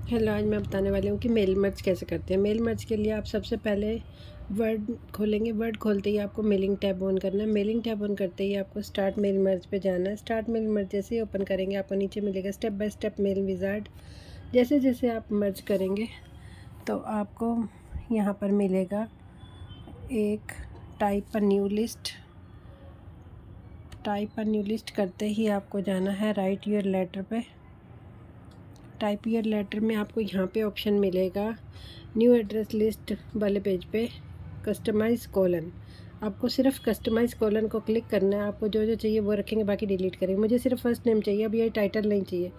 Hello, आज मैं बताने वाली हूँ कि मेल मर्ज कैसे करते हैं। मेल मर्ज के लिए आप सबसे पहले वर्ड खोलेंगे। वर्ड खोलते ही आपको मेलिंग टैब ऑन करना है। मेलिंग टैब ऑन करते ही आपको स्टार्ट मेल मर्ज पे जाना है। स्टार्ट मेल मर्ज जैसे ही ओपन करेंगे आपको नीचे मिलेगा step by step mail wizard. जैसे जैसे आप मर्ज करेंगे तो आपको यहाँ पर मिलेगा एक type a new list. Type a new list करते ही आपको जाना है राइट योर लेटर पे। टाइप योर लेटर में आपको यहाँ पे ऑप्शन मिलेगा न्यू एड्रेस लिस्ट वाले पेज पे कस्टमाइज़ कॉलन। आपको सिर्फ कस्टमाइज़ कॉलन को क्लिक करना है। आपको जो जो चाहिए वो रखेंगे, बाकी डिलीट करेंगे। मुझे सिर्फ फर्स्ट नेम चाहिए, अब ये टाइटल नहीं चाहिए,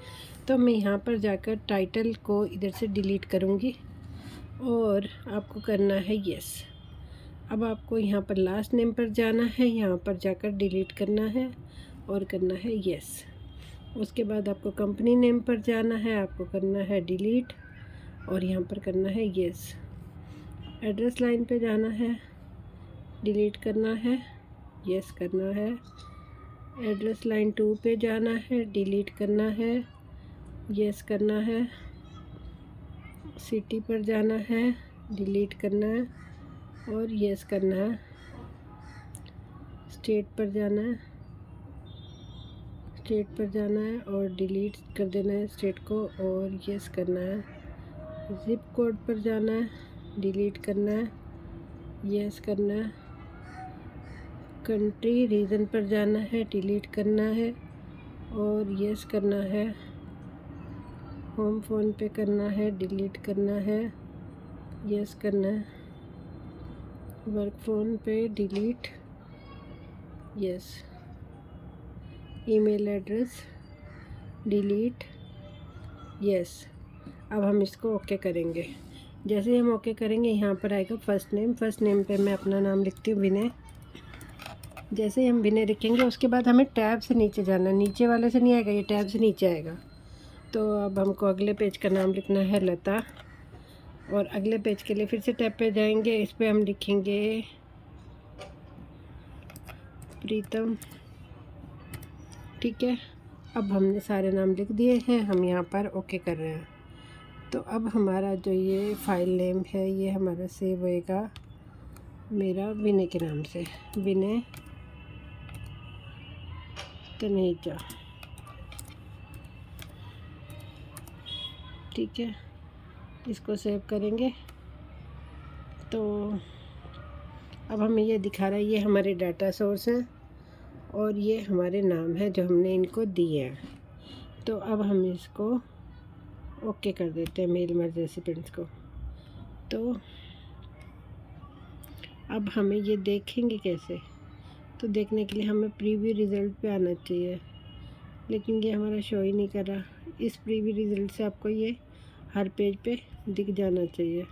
तो मैं यहाँ पर जाकर टाइटल को इधर से डिलीट करूँगी और आपको करना है यस। अब आपको यहाँ पर लास्ट नेम पर जाना है, यहाँ पर जाकर डिलीट करना है और करना है यस। उसके बाद आपको कंपनी नेम पर जाना है, आपको करना है डिलीट और यहाँ पर करना है यस। एड्रेस लाइन पे जाना है, डिलीट करना है, यस करना है। एड्रेस लाइन 2 पे जाना है, डिलीट करना है, यस करना है। सिटी पर जाना है, डिलीट करना है और यस करना है। स्टेट पर जाना है, स्टेट पर जाना है और डिलीट कर देना है स्टेट को और यस करना है। ज़िप कोड पर जाना है, डिलीट करना है, यस करना है। कंट्री रीजन पर जाना है, डिलीट करना है और यस करना है। होम फ़ोन पे करना है, डिलीट करना है, यस करना है। वर्क फ़ोन पे delete, yes. Email address delete, yes. अब हम इसको ओके करेंगे। जैसे ही हम ओके करेंगे यहाँ पर आएगा फर्स्ट नेम। फर्स्ट नेम पे मैं अपना नाम लिखती हूँ विनय। जैसे ही हम विनय लिखेंगे उसके बाद हमें टैब से नीचे जाना है। नीचे वाले से नहीं आएगा, ये टैब से नीचे आएगा। तो अब हमको अगले पेज का नाम लिखना है लता और अगले पेज के लिए फिर से टैब पे जाएंगे। इस पे हम लिखेंगे प्रीतम। ठीक है, अब हमने सारे नाम लिख दिए हैं। हम यहाँ पर ओके कर रहे हैं। तो अब हमारा जो ये फ़ाइल नेम है ये हमारा सेव होएगा मेरा विनय के नाम से, विनय तनेजा। ठीक है, इसको सेव करेंगे तो अब हमें ये दिखा रहा है ये हमारे डाटा सोर्स हैं और ये हमारे नाम हैं जो हमने इनको दिए हैं। तो अब हम इसको ओके कर देते हैं मेल मर्ज रेसिपिएंट्स को। तो अब हमें ये देखेंगे कैसे, तो देखने के लिए हमें प्रीव्यू रिज़ल्ट पे आना चाहिए, लेकिन ये हमारा शो ही नहीं कर रहा। इस प्रीव्यू रिज़ल्ट से आपको ये हर पेज पे दिख जाना चाहिए।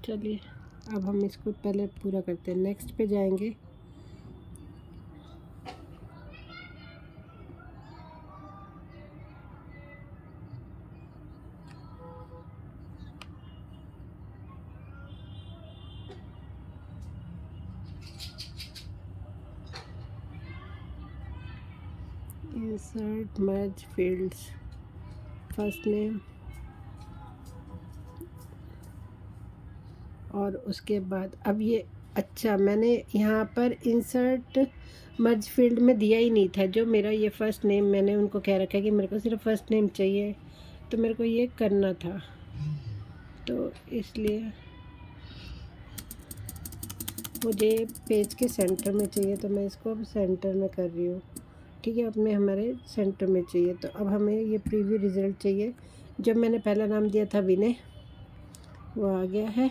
चलिए अब हम इसको पहले पूरा करते हैं। नेक्स्ट पे जाएंगे। इंसर्ट मर्ज फील्ड्स, फर्स्ट नेम और उसके बाद अब ये अच्छा मैंने यहाँ पर इंसर्ट मर्ज फील्ड में दिया ही नहीं था। जो मेरा ये फ़र्स्ट नेम मैंने उनको कह रखा है कि मेरे को सिर्फ फर्स्ट नेम चाहिए, तो मेरे को ये करना था, तो इसलिए मुझे पेज के सेंटर में चाहिए, तो मैं इसको अब सेंटर में कर रही हूँ। ठीक है, अपने हमारे सेंटर में चाहिए। तो अब हमें ये प्रीव्यू रिज़ल्ट चाहिए। जब मैंने पहला नाम दिया था विनय, वो आ गया है।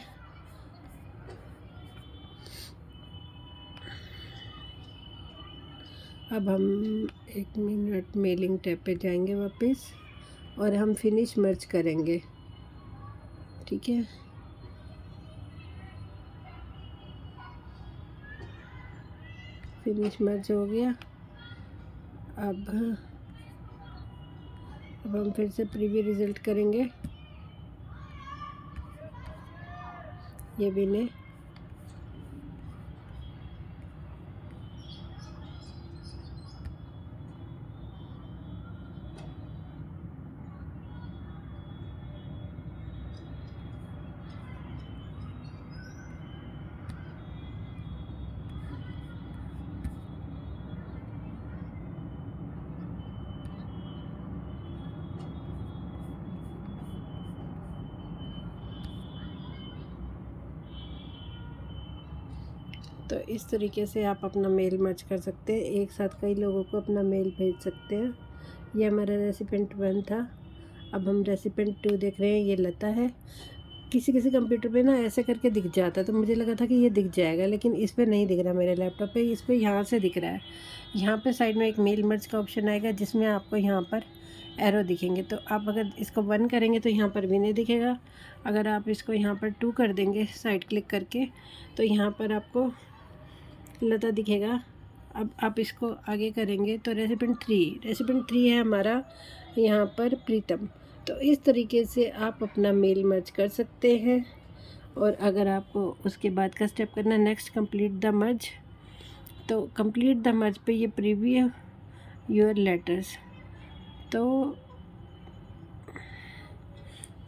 अब हम 1 मिनट मेलिंग टैब पे जाएंगे वापस और हम फिनिश मर्ज करेंगे। ठीक है, फिनिश मर्ज हो गया। अब हम फिर से प्रीव्यू रिज़ल्ट करेंगे। ये विनय, तो इस तरीके से आप अपना मेल मर्ज कर सकते हैं, एक साथ कई लोगों को अपना मेल भेज सकते हैं। ये हमारा रेसिपेंट 1 था। अब हम रेसिपेंट 2 देख रहे हैं। ये लता है। किसी किसी कंप्यूटर पे ना ऐसे करके दिख जाता, तो मुझे लगा था कि ये दिख जाएगा, लेकिन इस पे नहीं दिख रहा मेरे लैपटॉप पे। इस पे यहाँ से दिख रहा है। यहाँ पे साइड में एक मेल मर्ज का ऑप्शन आएगा, जिसमें आपको यहाँ पर एरो दिखेंगे। तो आप अगर इसको 1 करेंगे तो यहाँ पर भी नहीं दिखेगा। अगर आप इसको यहाँ पर 2 कर देंगे साइड क्लिक करके, तो यहाँ पर आपको लता दिखेगा। अब आप इसको आगे करेंगे तो रेसिपेंट 3 है हमारा यहाँ पर प्रीतम। तो इस तरीके से आप अपना मेल मर्ज कर सकते हैं। और अगर आपको उसके बाद का स्टेप करना नेक्स्ट कंप्लीट द मर्ज, तो कंप्लीट द मर्ज पे ये प्रीव्यू योर लेटर्स। तो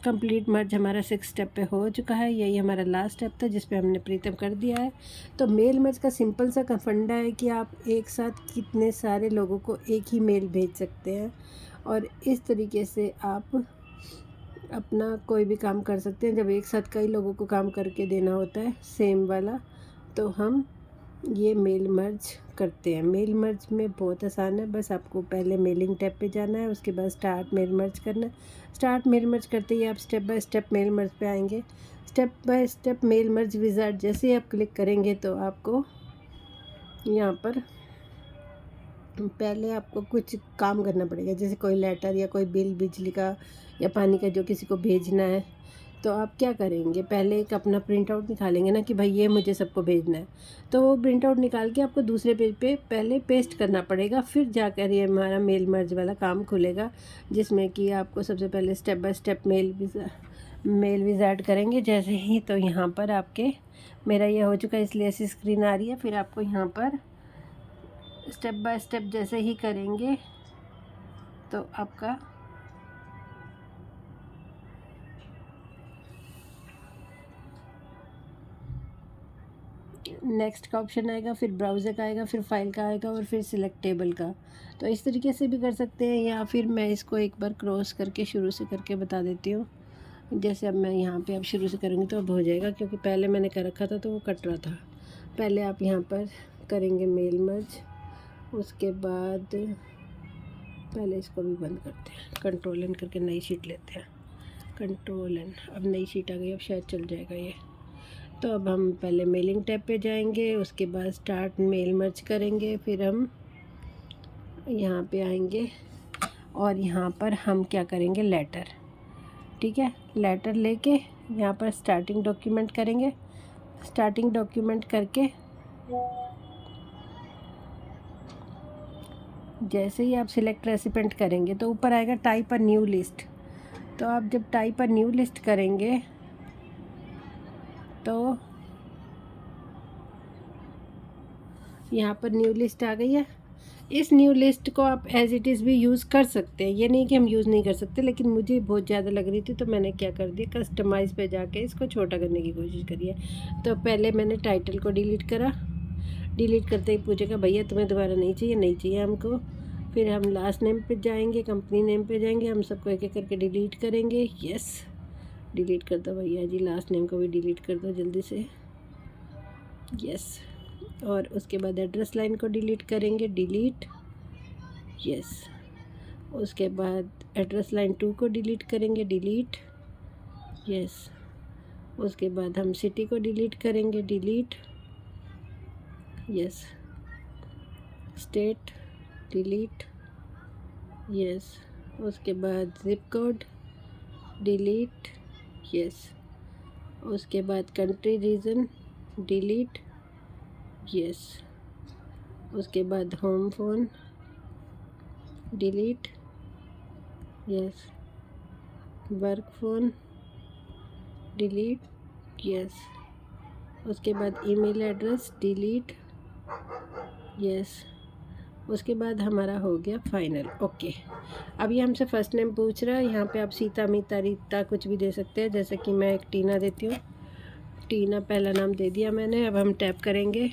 कंप्लीट मर्ज हमारा 6 स्टेप पे हो चुका है। यही हमारा लास्ट स्टेप था जिस पे हमने प्रीतम कर दिया है। तो मेल मर्ज का सिंपल सा फंडा है कि आप एक साथ कितने सारे लोगों को एक ही मेल भेज सकते हैं, और इस तरीके से आप अपना कोई भी काम कर सकते हैं। जब एक साथ कई लोगों को काम करके देना होता है सेम वाला, तो हम ये मेल मर्ज करते हैं। मेल मर्ज में बहुत आसान है, बस आपको पहले मेलिंग टैब पे जाना है, उसके बाद स्टार्ट मेल मर्ज करना है। स्टार्ट मेल मर्ज करते ही आप step by step mail merge पे आएंगे। Step by step mail merge wizard जैसे ही आप क्लिक करेंगे तो आपको यहाँ पर पहले आपको कुछ काम करना पड़ेगा, जैसे कोई लेटर या कोई बिल बिजली का या पानी का जो किसी को भेजना है। तो आप क्या करेंगे, पहले एक अपना प्रिंट आउट निकालेंगे ना कि भाई ये मुझे सबको भेजना है। तो वो प्रिंट आउट निकाल के आपको दूसरे पेज पे पहले पेस्ट करना पड़ेगा, फिर जाकर ये हमारा मेल मर्ज वाला काम खुलेगा, जिसमें कि आपको सबसे पहले step by step mail wizard करेंगे जैसे ही। तो यहाँ पर आपके मेरा ये हो चुका है, इसलिए ऐसी स्क्रीन आ रही है। फिर आपको यहाँ पर स्टेप बाय स्टेप जैसे ही करेंगे तो आपका नेक्स्ट का ऑप्शन आएगा, फिर ब्राउज़र का आएगा, फिर फाइल का आएगा, और फिर सिलेक्ट टेबल का। तो इस तरीके से भी कर सकते हैं, या फिर मैं इसको एक बार क्रॉस करके शुरू से करके बता देती हूँ। जैसे अब मैं यहाँ पे अब शुरू से करूँगी तो अब हो जाएगा, क्योंकि पहले मैंने कर रखा था तो वो कट रहा था। पहले आप यहाँ पर करेंगे मेल मर्ज, उसके बाद पहले इसको भी बंद करते हैं, कंट्रोल एन करके नई शीट लेते हैं। कंट्रोल एन, अब नई शीट आ गई, अब शायद चल जाएगा ये। तो अब हम पहले मेलिंग टैब पे जाएंगे, उसके बाद स्टार्ट मेल मर्ज करेंगे, फिर हम यहाँ पे आएंगे और यहाँ पर हम क्या करेंगे, लेटर। ठीक है, लेटर लेके यहाँ पर स्टार्टिंग डॉक्यूमेंट करेंगे। स्टार्टिंग डॉक्यूमेंट करके जैसे ही आप सिलेक्ट रेसिपेंट करेंगे तो ऊपर आएगा टाइप अ न्यू लिस्ट। तो आप जब टाइप अ न्यू लिस्ट करेंगे तो यहाँ पर न्यू लिस्ट आ गई है। इस न्यू लिस्ट को आप एज इट इज़ भी यूज़ कर सकते हैं, ये नहीं कि हम यूज़ नहीं कर सकते, लेकिन मुझे बहुत ज़्यादा लग रही थी तो मैंने क्या कर दिया, कस्टमाइज़ पे जाके इसको छोटा करने की कोशिश करी है। तो पहले मैंने टाइटल को डिलीट करा। डिलीट करते ही पूछेगा भैया तुम्हें दोबारा नहीं चाहिए, नहीं चाहिए हमको। फिर हम लास्ट नेम पे जाएंगे, कंपनी नेम पे जाएंगे, हम सबको एक एक करके डिलीट करेंगे। यस, डिलीट कर दो भैया जी, लास्ट नेम को भी डिलीट कर दो जल्दी से। यस, और उसके बाद एड्रेस लाइन को डिलीट करेंगे, डिलीट। यस, उसके बाद एड्रेस लाइन 2 को डिलीट करेंगे, डिलीट। यस, उसके बाद हम सिटी को डिलीट करेंगे, delete. Yes, state delete. Yes, उसके बाद ज़िप कोड डिलीट। यस, उसके बाद कंट्री रीजन डिलीट। यस, उसके बाद home phone delete. Yes, work phone delete. Yes, उसके बाद ईमेल एड्रेस डिलीट। यस, उसके बाद हमारा हो गया फाइनल। ओके, अब ये हमसे फ़र्स्ट नेम पूछ रहा है। यहाँ पे आप सीता, मीता, रीता कुछ भी दे सकते हैं, जैसे कि मैं एक टीना देती हूँ। टीना पहला नाम दे दिया मैंने। अब हम टैप करेंगे,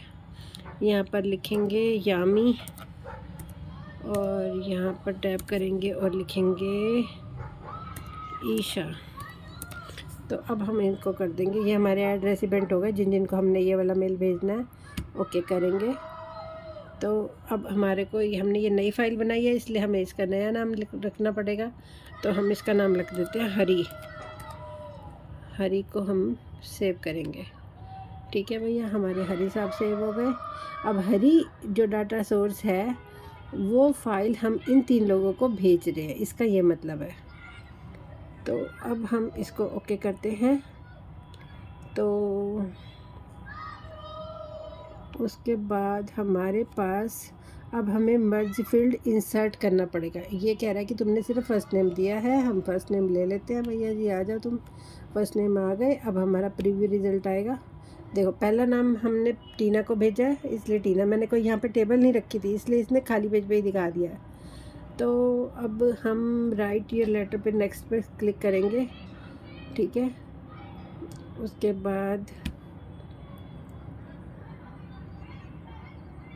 यहाँ पर लिखेंगे यामी, और यहाँ पर टैप करेंगे और लिखेंगे ईशा। तो अब हम इनको कर देंगे, ये हमारे ऐड रेसिपेंट हो गए जिन जिनको हमने ये वाला मेल भेजना है। ओके करेंगे। तो अब हमारे को हमने ये नई फ़ाइल बनाई है, इसलिए हमें इसका नया नाम रखना पड़ेगा। तो हम इसका नाम रख देते हैं हरी। हरी को हम सेव करेंगे। ठीक है भैया, हमारे हरी साहब सेव हो गए। अब हरी जो डाटा सोर्स है वो फ़ाइल हम इन 3 लोगों को भेज रहे हैं, इसका ये मतलब है। तो अब हम इसको ओके करते हैं। तो उसके बाद हमारे पास अब हमें मर्ज फील्ड इंसर्ट करना पड़ेगा। ये कह रहा है कि तुमने सिर्फ फर्स्ट नेम दिया है, हम फर्स्ट नेम ले लेते हैं। भैया जी आ जाओ, तुम फर्स्ट नेम आ गए। अब हमारा प्रीव्यू रिज़ल्ट आएगा। देखो पहला नाम हमने टीना को भेजा है, इसलिए टीना, मैंने कोई यहाँ पे टेबल नहीं रखी थी, इसलिए इसने खाली पेज पे ही दिखा दिया है। तो अब हम राइट योर लेटर पे नेक्स्ट पे क्लिक करेंगे। ठीक है, उसके बाद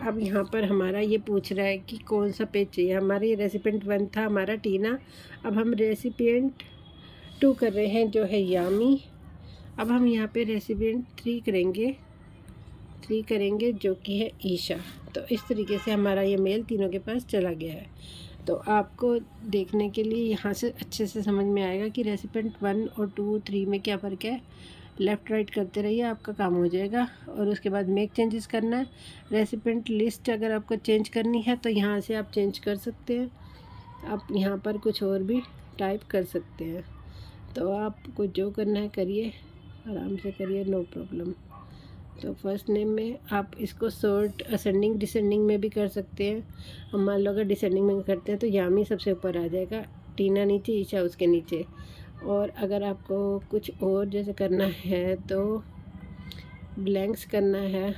अब यहाँ पर हमारा ये पूछ रहा है कि कौन सा पेज चाहिए। हमारा ये रेसिपिएंट 1 था हमारा टीना। अब हम रेसिपिएंट 2 कर रहे हैं जो है यामी। अब हम यहाँ पे रेसिपिएंट 3 करेंगे जो कि है ईशा। तो इस तरीके से हमारा ये मेल तीनों के पास चला गया है। तो आपको देखने के लिए यहाँ से अच्छे से समझ में आएगा कि रेसिपिएंट 1 और 2 3 में क्या फ़र्क है। लेफ़्ट राइट करते रहिए, आपका काम हो जाएगा। और उसके बाद मेक चेंजेस करना है। रेसिपिएंट लिस्ट अगर आपको चेंज करनी है तो यहाँ से आप चेंज कर सकते हैं। आप यहाँ पर कुछ और भी टाइप कर सकते हैं। तो आपको जो करना है करिए, आराम से करिए, नो प्रॉब्लम। तो फर्स्ट नेम में आप इसको सॉर्ट असेंडिंग डिसेंडिंग में भी कर सकते हैं। हम मान लो अगर डिसेंडिंग में करते हैं तो यामी सबसे ऊपर आ जाएगा, टीना नीचे, ईशा उसके नीचे। और अगर आपको कुछ और जैसे करना है तो ब्लैंक्स करना है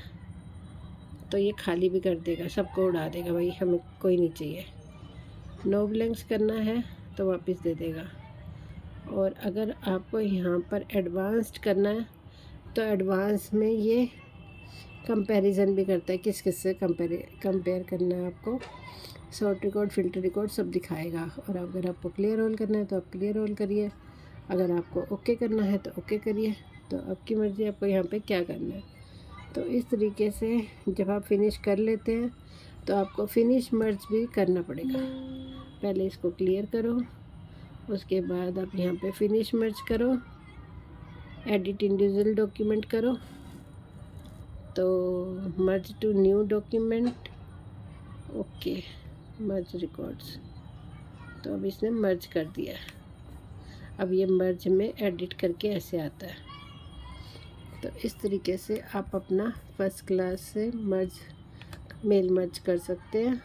तो ये खाली भी कर देगा, सबको उड़ा देगा, भाई हमें कोई नहीं चाहिए। नो ब्लैंक्स करना है तो वापस दे देगा। और अगर आपको यहाँ पर एडवांस्ड करना है तो एडवांस में ये कंपैरिजन भी करता है, किस किस से कंपेयर करना है आपको। शॉर्ट रिकॉर्ड, फिल्टर रिकॉर्ड सब दिखाएगा। और अगर आपको क्लियर रोल करना है तो आप क्लियर रोल करिए, अगर आपको ओके करना है तो ओके करिए। तो आपकी मर्ज़ी, आपको यहाँ पे क्या करना है। तो इस तरीके से जब आप फिनिश कर लेते हैं तो आपको फिनिश मर्ज भी करना पड़ेगा। पहले इसको क्लियर करो, उसके बाद आप यहाँ पे फिनिश मर्ज करो, एडिट इंडिविजुअल डॉक्यूमेंट करो। तो merge to new document, okay, merge records. तो अब इसने मर्ज कर दिया। अब ये मर्ज में एडिट करके ऐसे आता है। तो इस तरीके से आप अपना फर्स्ट क्लास से मेल मर्ज कर सकते हैं।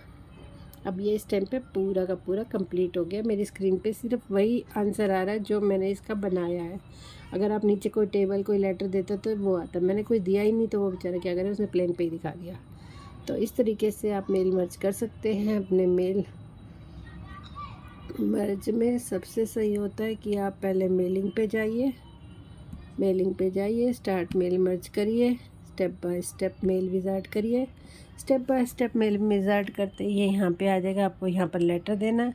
अब ये इस टाइम पे पूरा का पूरा कंप्लीट हो गया। मेरी स्क्रीन पे सिर्फ वही आंसर आ रहा है जो मैंने इसका बनाया है। अगर आप नीचे कोई टेबल कोई लेटर देते तो वो आता, मैंने कोई दिया ही नहीं तो वो बेचारा क्या करे, उसने प्लेन पे ही दिखा दिया। तो इस तरीके से आप मेल मर्ज कर सकते हैं। अपने मेल मर्ज में सबसे सही होता है कि आप पहले मेलिंग पे जाइए, स्टार्ट मेल मर्ज करिए, step by step mail wizard करिए। Step by step mail wizard करते ही यहाँ पे आ जाएगा, आपको यहाँ पर लेटर देना है।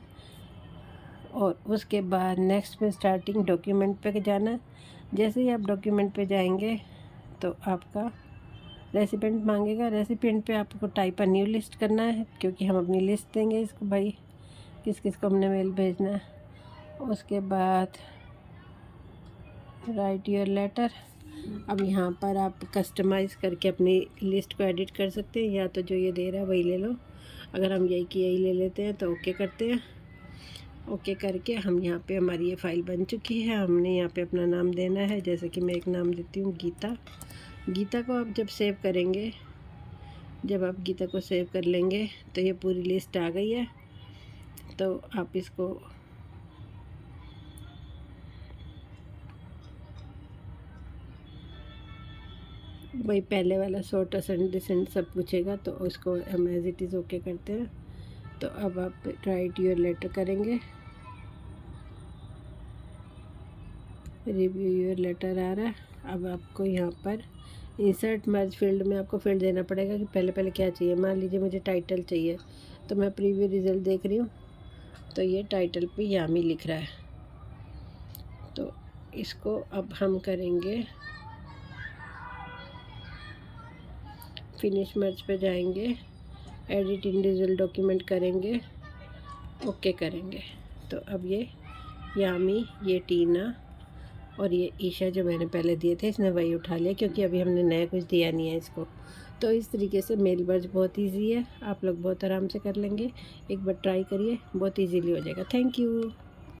और उसके बाद नेक्स्ट में स्टार्टिंग डॉक्यूमेंट पे जाना। जैसे ही आप डॉक्यूमेंट पे जाएंगे तो आपका रेसिपिएंट मांगेगा। रेसिपिएंट पे आपको टाइप अ न्यू लिस्ट करना है, क्योंकि हम अपनी लिस्ट देंगे इसको, भाई किस किस को हमने मेल भेजना है। उसके बाद राइट योर लेटर। अब यहाँ पर आप कस्टमाइज़ करके अपनी लिस्ट को एडिट कर सकते हैं, या तो जो ये दे रहा है वही ले लो। अगर हम यही ले लेते हैं तो ओके करते हैं। ओके करके हम यहाँ पे, हमारी ये फ़ाइल बन चुकी है। हमने यहाँ पे अपना नाम देना है, जैसे कि मैं एक नाम देती हूँ गीता। गीता को आप जब सेव करेंगे, जब आप गीता को सेव कर लेंगे तो ये पूरी लिस्ट आ गई है। तो आप इसको वही पहले वाला सॉर्ट असेंड डिसेंड सब पूछेगा, तो उसको हम एज इट इज़ ओके करते हैं। तो अब आप राइट योर लेटर करेंगे, रिव्यू योर लेटर आ रहा है। अब आपको यहाँ पर इंसर्ट मर्ज फील्ड में आपको फील्ड देना पड़ेगा कि पहले क्या चाहिए। मान लीजिए मुझे टाइटल चाहिए, तो मैं प्रीव्यू रिज़ल्ट देख रही हूँ तो ये टाइटल पे यामी लिख रहा है। तो इसको अब हम करेंगे फिनिश मर्ज पे जाएंगे, एडिट इंडिविजुअल डॉक्यूमेंट करेंगे, ओके करेंगे। तो अब ये यामी, ये टीना और ये ईशा जो मैंने पहले दिए थे, इसने वही उठा लिया क्योंकि अभी हमने नया कुछ दिया नहीं है इसको। तो इस तरीके से मेल मर्ज बहुत इजी है, आप लोग बहुत आराम से कर लेंगे। एक बार ट्राई करिए, बहुत इजीली हो जाएगा। Thank you.